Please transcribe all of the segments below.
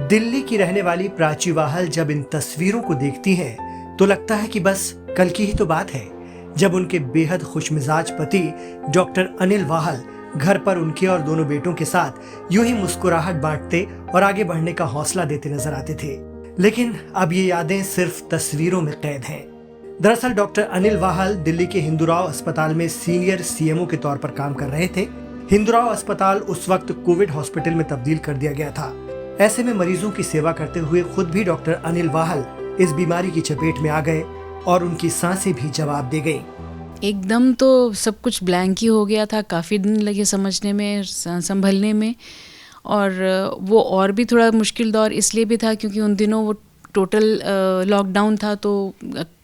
दिल्ली की रहने वाली प्राची वाहल जब इन तस्वीरों को देखती हैं तो लगता है कि बस कल की ही तो बात है जब उनके बेहद खुशमिजाज पति डॉक्टर अनिल वाहल घर पर उनके और दोनों बेटों के साथ यूं ही मुस्कुराहट बांटते और आगे बढ़ने का हौसला देते नजर आते थे। लेकिन अब ये यादें सिर्फ तस्वीरों में कैद हैं। दरअसल डॉक्टर अनिल वाहल दिल्ली के हिंदूराव अस्पताल में सीनियर सीएमओ के तौर पर काम कर रहे थे। हिंदूराव अस्पताल उस वक्त कोविड हॉस्पिटल में तब्दील कर दिया गया था। ऐसे में मरीजों की सेवा करते हुए खुद भी डॉक्टर अनिल वाहल इस बीमारी की चपेट में आ गए और उनकी सांसें भी जवाब दे गईं। एकदम तो सब कुछ ब्लैंक ही हो गया था। काफ़ी दिन लगे समझने में, संभलने में, और वो और भी थोड़ा मुश्किल दौर इसलिए भी था क्योंकि उन दिनों वो टोटल लॉकडाउन था। तो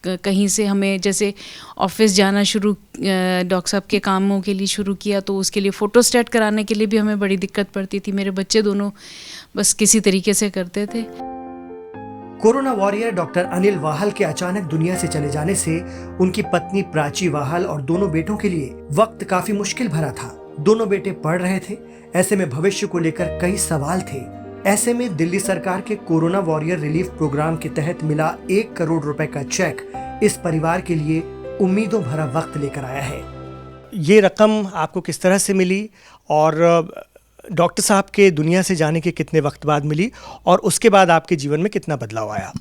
कहीं से हमें जैसे ऑफिस जाना शुरू डॉक्टर साहब के कामों के लिए शुरू किया तो उसके लिए फ़ोटोस्टैट कराने के लिए भी हमें बड़ी दिक्कत पड़ती थी। मेरे बच्चे दोनों बस किसी तरीके से करते थे। कोरोना वॉरियर डॉक्टर अनिल वाहल के अचानक दुनिया से चले जाने से उनकी पत्नी प्राची वाहल और दोनों बेटों के लिए वक्त काफी मुश्किल भरा था। दोनों बेटे पढ़ रहे थे। ऐसे में भविष्य को लेकर कई सवाल थे। ऐसे में दिल्ली सरकार के कोरोना वॉरियर रिलीफ प्रोग्राम के तहत मिला 1 करोड़ रुपए का चेक इस परिवार के लिए उम्मीदों भरा वक्त लेकर आया है। ये रकम आपको किस तरह से मिली और डॉक्टर साहब के दुनिया से जाने के कितने वक्त बाद मिली और उसके बाद आपके जीवन में कितना बदलाव आया?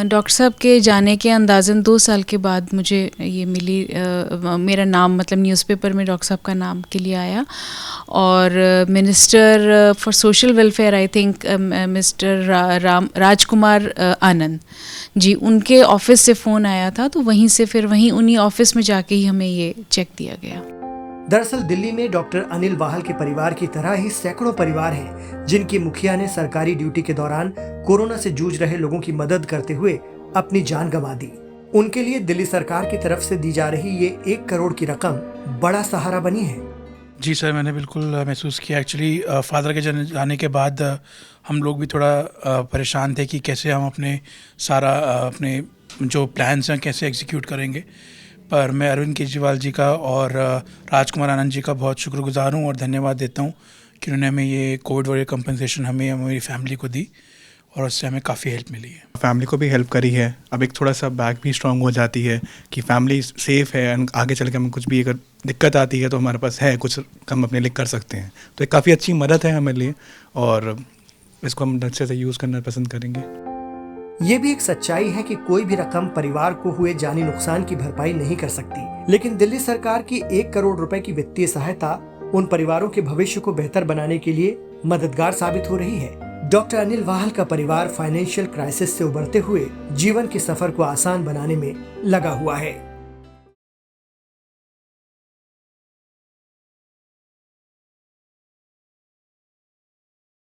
डॉक्टर साहब के जाने के अंदाज़न 2 साल के बाद मुझे ये मिली। मेरा नाम मतलब न्यूज़पेपर में डॉक्टर साहब का नाम के लिए आया और minister for social welfare I think mister Rajkumar Anand ji, उनके ऑफिस से फ़ोन आया था। तो वहीं से फिर उन्हीं ऑफिस में जाके ही हमें ये चेक दिया गया। दरअसल दिल्ली में डॉक्टर अनिल वाहल के परिवार की तरह ही सैकड़ों परिवार हैं जिनकी मुखिया ने सरकारी ड्यूटी के दौरान कोरोना से जूझ रहे लोगों की मदद करते हुए अपनी जान गंवा दी। उनके लिए दिल्ली सरकार की तरफ से दी जा रही ये 1 करोड़ की रकम बड़ा सहारा बनी है। जी सर, मैंने बिल्कुल महसूस किया। एक्चुअली फादर के जाने के बाद हम लोग भी थोड़ा परेशान थे कि कैसे हम अपने जो प्लान्स हैं कैसे एग्जीक्यूट करेंगे। पर मैं अरविंद केजरीवाल जी का और राजकुमार आनंद जी का बहुत शुक्रगुजार हूँ और धन्यवाद देता हूँ कि उन्होंने हमें ये कोविड वॉरियर कंपनसेशन हमें मेरी फैमिली को दी और उससे हमें काफ़ी हेल्प मिली है। फैमिली को भी हेल्प करी है। अब एक थोड़ा सा बैक भी स्ट्रांग हो जाती है कि फैमिली सेफ है एंड आगे चल के हमें कुछ भी अगर दिक्कत आती है तो हमारे पास है कुछ हम अपने लिए कर सकते हैं। तो एक काफ़ी अच्छी मदद है हमारे लिए और इसको हम अच्छे से यूज़ करना पसंद करेंगे। ये भी एक सच्चाई है कि कोई भी रकम परिवार को हुए जानी नुकसान की भरपाई नहीं कर सकती, लेकिन दिल्ली सरकार की 1 करोड़ रुपए की वित्तीय सहायता उन परिवारों के भविष्य को बेहतर बनाने के लिए मददगार साबित हो रही है। डॉक्टर अनिल वाहल का परिवार फाइनेंशियल क्राइसिस से उबरते हुए जीवन के सफर को आसान बनाने में लगा हुआ है।